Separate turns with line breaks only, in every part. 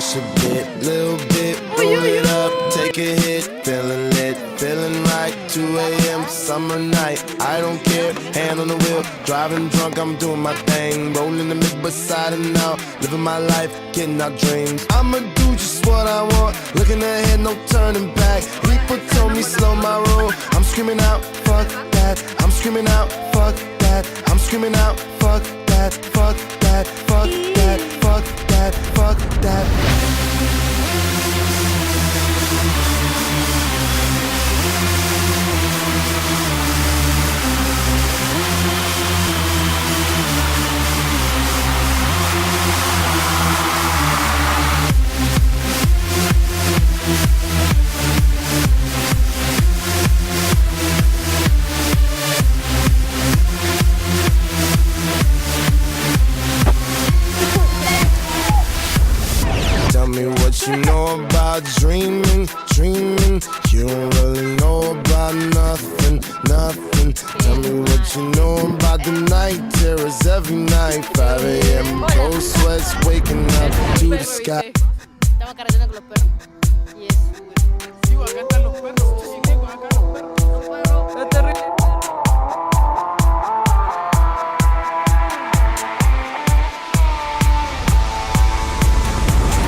Crush a bit, little bit, roll it up, take a hit, feeling lit, feeling right. 2 a.m. summer night, I don't care. Hand on the wheel, driving drunk, I'm doing my thing. Rolling the mid beside and out, living my life, getting our dreams. I'ma do just what I want, looking ahead, no turning back. People told me slow my roll, I'm screaming out, fuck that. I'm screaming out, fuck that. I'm screaming out, fuck that, fuck that, fuck that, fuck that, fuck that. Tell me what you know about dreaming, dreaming. You don't really know about nothing, nothing. Tell me what you know about the night terrors every night. 5 a.m. cold sweats waking up to the sky.
Estaba carreteando con los perros. Yes.
Sí, acá están los perros. Sí, acá los perros. Es terrible.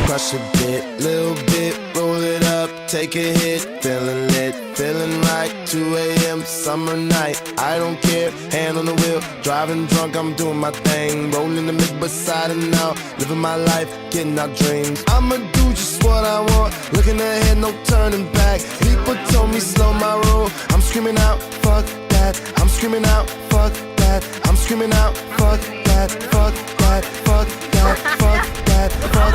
Crush a bit, little bit, roll it up, take a hit, feeling lit, feeling right. 2 a.m. summer night, I don't care. Hand on the wheel, driving drunk, I'm doing my thing. Rolling the mid beside and out, living my life, getting our dreams. I'ma do just what I want, looking ahead, no turning back. People told me slow my roll, I'm screaming out, fuck that. I'm screaming out, fuck that. I'm screaming out, fuck that, fuck that, fuck that, fuck that, fuck